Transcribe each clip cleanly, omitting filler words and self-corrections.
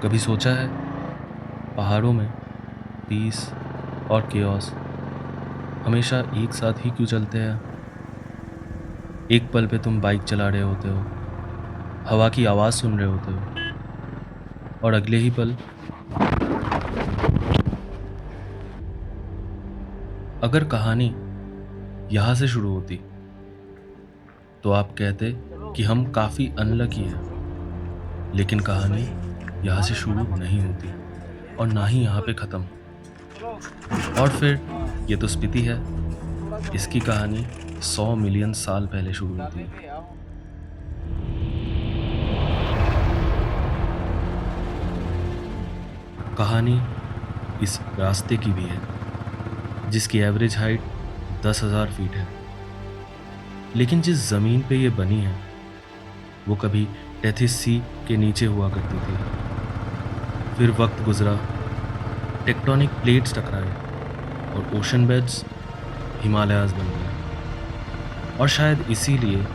कभी सोचा है पहाड़ों में पीस और केओस हमेशा एक साथ ही क्यों चलते हैं? एक पल पे तुम बाइक चला रहे होते हो, हवा की आवाज़ सुन रहे होते हो, और अगले ही पल अगर कहानी यहाँ से शुरू होती तो आप कहते कि हम काफ़ी अनलकी हैं। लेकिन कहानी यहाँ से शुरू नहीं होती और ना ही यहाँ पे ख़त्म। और फिर ये तो स्पीति है। इसकी कहानी 100 मिलियन साल पहले शुरू होती है। कहानी इस रास्ते की भी है जिसकी एवरेज हाइट 10,000 फीट है। लेकिन जिस ज़मीन पे ये बनी है वो कभी टेथिस सी के नीचे हुआ करती थी। फिर वक्त गुजरा, टेक्टोनिक प्लेट्स टकराए और ओशन बेड्स हिमालयाज बन गए। और शायद इसीलिए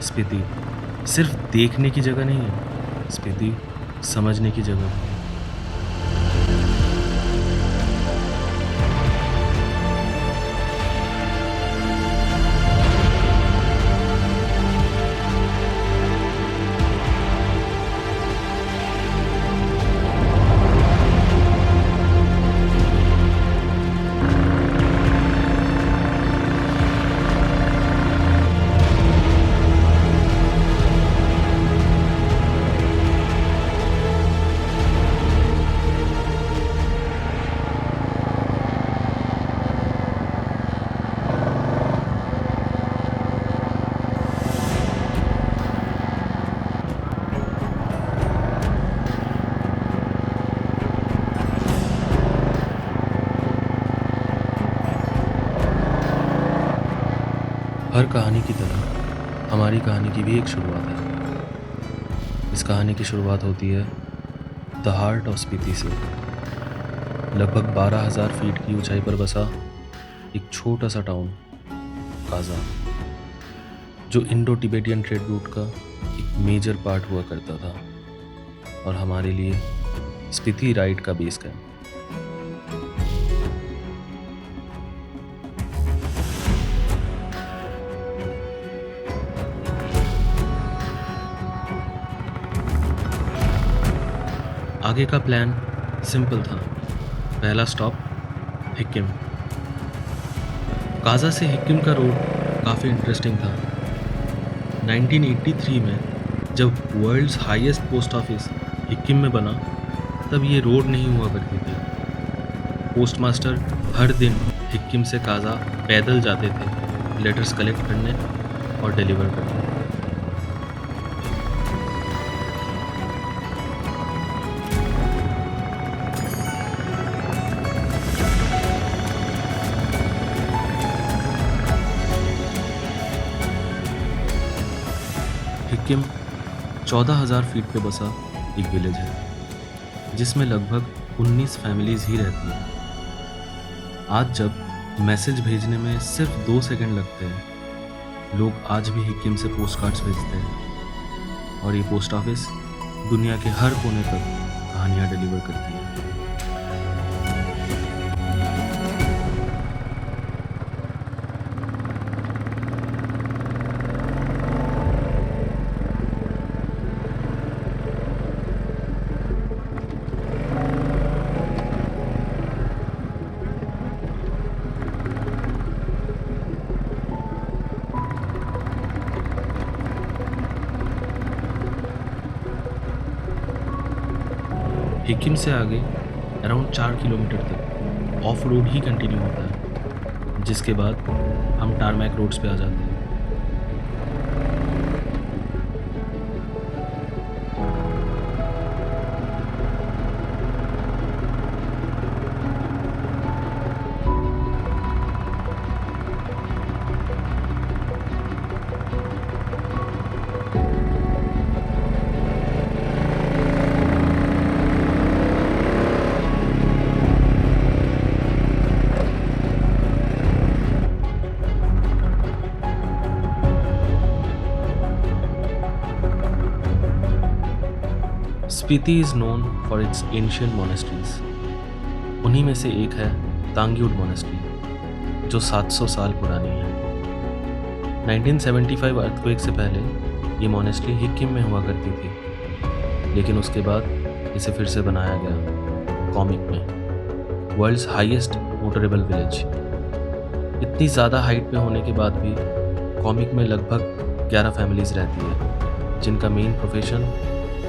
स्पीति सिर्फ देखने की जगह नहीं है, स्पीति समझने की जगह भी है। हर कहानी की तरह हमारी कहानी की भी एक शुरुआत है। इस कहानी की शुरुआत होती है द हार्ट ऑफ स्पीति से। लगभग 12,000 फीट की ऊंचाई पर बसा एक छोटा सा टाउन काजा, जो इंडो टिबेटियन ट्रेड रूट का एक मेजर पार्ट हुआ करता था और हमारे लिए स्पीति राइड का बेस कैंप। आगे का प्लान सिंपल था। पहला स्टॉप हिक्किम। काजा से हिक्किम का रोड काफ़ी इंटरेस्टिंग था। 1983 में जब world's highest post office Hikkim में बना तब ये रोड नहीं हुआ करती थी। पोस्टमास्टर हर दिन हिक्किम से काजा पैदल जाते थे लेटर्स कलेक्ट करने और डिलीवर करने। हिक्किम 14,000 फीट पे बसा एक विलेज है जिसमें लगभग 19 फैमिलीज ही रहती हैं। आज जब मैसेज भेजने में सिर्फ 2 सेकंड लगते हैं, लोग आज भी हिक्किम से पोस्ट कार्ड्स भेजते हैं और ये पोस्ट ऑफिस दुनिया के हर कोने तक कहानियाँ डिलीवर करती है। हिक्किम से आगे अराउंड 4 किलोमीटर तक ऑफ रोड ही कंटिन्यू होता है, जिसके बाद हम टारमैक रोड्स पे आ जाते हैं। Spiti is known for its ancient monasteries. उन्हीं में से एक है तांग्युड मोनेस्ट्री, जो 700 साल पुरानी है। 1975 अर्थक्वेक से पहले ये मोनेस्ट्री हिक्किम में हुआ करती थी, लेकिन उसके बाद इसे फिर से बनाया गया कॉमिक में, वर्ल्ड्स हाईएस्ट मोटरेबल विलेज। इतनी ज़्यादा हाइट पे होने के बाद भी कॉमिक में लगभग 11 फैमिलीज रहती है, जिनका मेन प्रोफेशन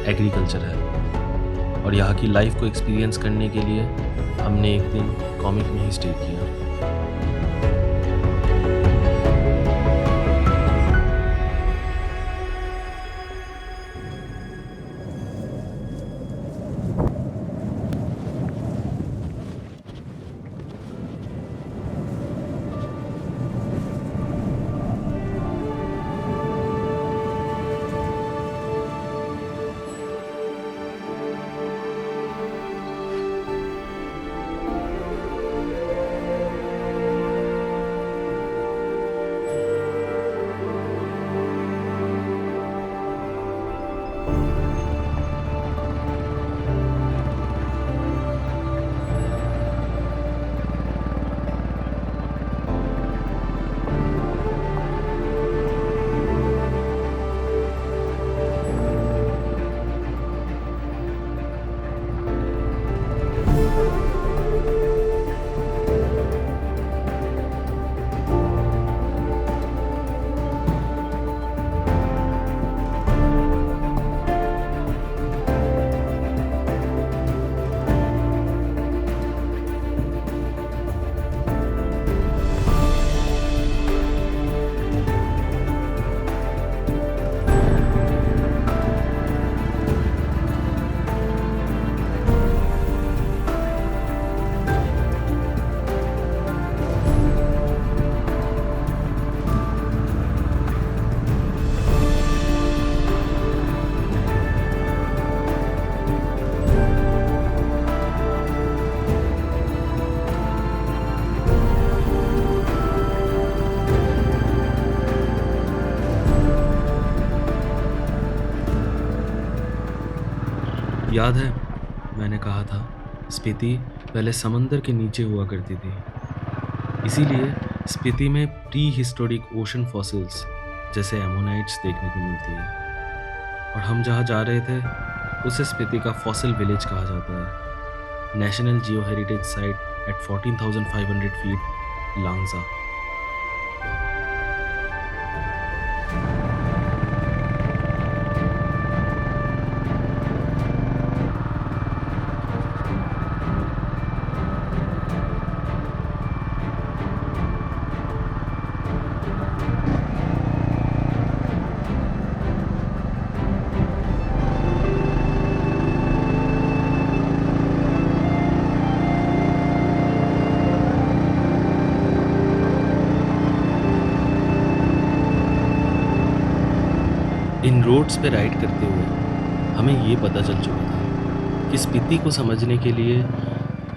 एग्रीकल्चर है। और यहाँ की लाइफ को एक्सपीरियंस करने के लिए हमने एक दिन कॉमिक में ही स्टे किया। याद है मैंने कहा था स्पीति पहले समंदर के नीचे हुआ करती थी, इसीलिए स्पीति में प्री हिस्टोरिक ओशन फॉसिल्स जैसे एमोनाइट्स देखने को मिलती है। और हम जहाँ जा रहे थे उसे स्पीति का फॉसिल विलेज कहा जाता है, national geo heritage site at 14,500 feet Langza. इन रोड्स पे राइड करते हुए हमें ये पता चल चुका था कि स्पीति को समझने के लिए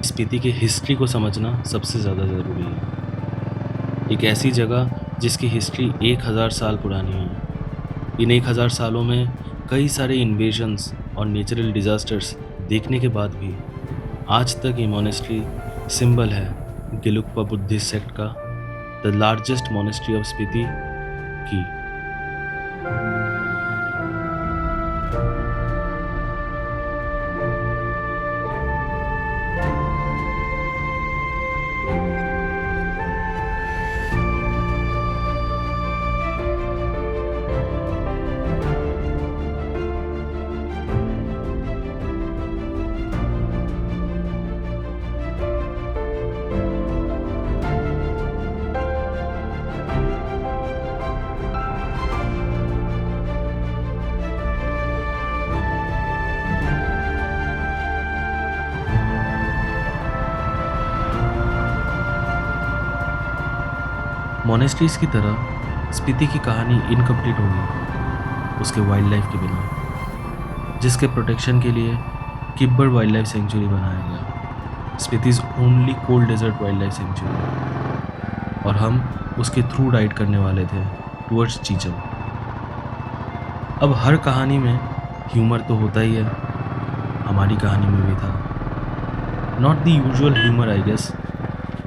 स्पीति की हिस्ट्री को समझना सबसे ज़्यादा ज़रूरी है। एक ऐसी जगह जिसकी हिस्ट्री 1000 साल पुरानी है। इन 1000 सालों में कई सारे इन्वेजन्स और नेचुरल डिज़ास्टर्स देखने के बाद भी आज तक ये मोनेस्ट्री सिंबल है गेलुक्पा बुद्धिस्ट सेक्ट का, the largest monastery of Spiti की। मोनेस्ट्रीज की तरह स्पीति की कहानी इनकम्प्लीट होगी उसके वाइल्ड लाइफ के बिना, जिसके प्रोटेक्शन के लिए किब्बर वाइल्ड लाइफ सेंचुरी बनाया गया, Spiti's only cold desert wildlife sanctuary. और हम उसके थ्रू राइड करने वाले थे टुवर्ड्स चीचम। अब हर कहानी में ह्यूमर तो होता ही है, हमारी कहानी में भी था। Not the usual humour I guess,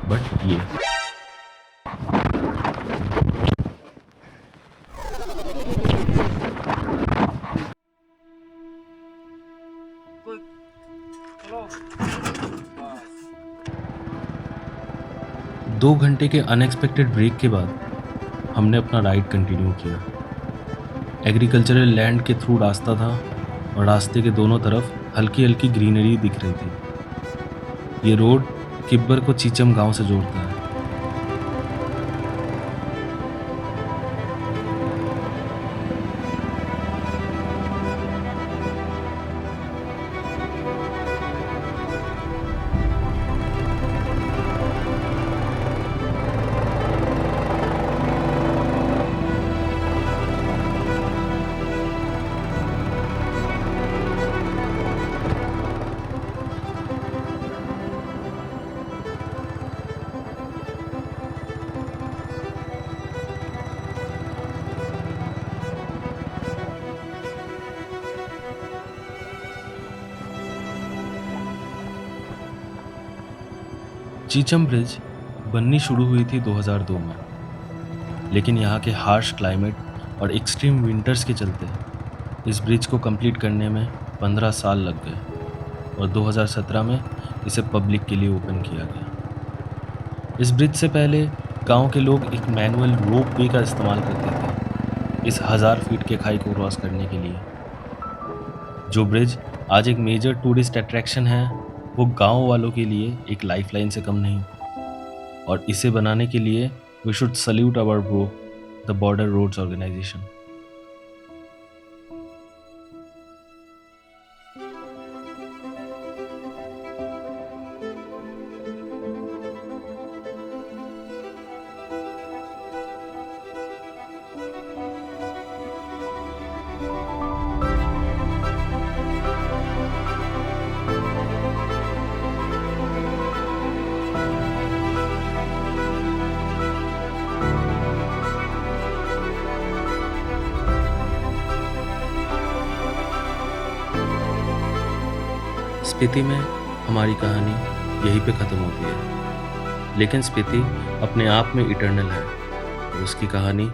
but ये। दो घंटे के अनएक्सपेक्टेड ब्रेक के बाद हमने अपना राइड कंटिन्यू किया। एग्रीकल्चरल लैंड के थ्रू रास्ता था और रास्ते के दोनों तरफ हल्की हल्की ग्रीनरी दिख रही थी। ये रोड किब्बर को चीचम गांव से जोड़ता है। चीचम ब्रिज बननी शुरू हुई थी 2002 में, लेकिन यहाँ के हार्श क्लाइमेट और एक्सट्रीम विंटर्स के चलते इस ब्रिज को कंप्लीट करने में 15 साल लग गए और 2017 में इसे पब्लिक के लिए ओपन किया गया। इस ब्रिज से पहले गांव के लोग एक मैनुअल रोप वे का इस्तेमाल करते थे इस 1000 फीट के खाई को क्रॉस करने के लिए। जो ब्रिज आज एक मेजर टूरिस्ट अट्रैक्शन है, वो गांव वालों के लिए एक लाइफलाइन से कम नहीं। और इसे बनाने के लिए we should salute our BRO, the Border Roads Organisation. Spiti में हमारी कहानी यहीं पे ख़त्म होती है, लेकिन स्पीति अपने आप में इटर्नल है और उसकी कहानी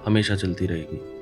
हमेशा चलती रहेगी।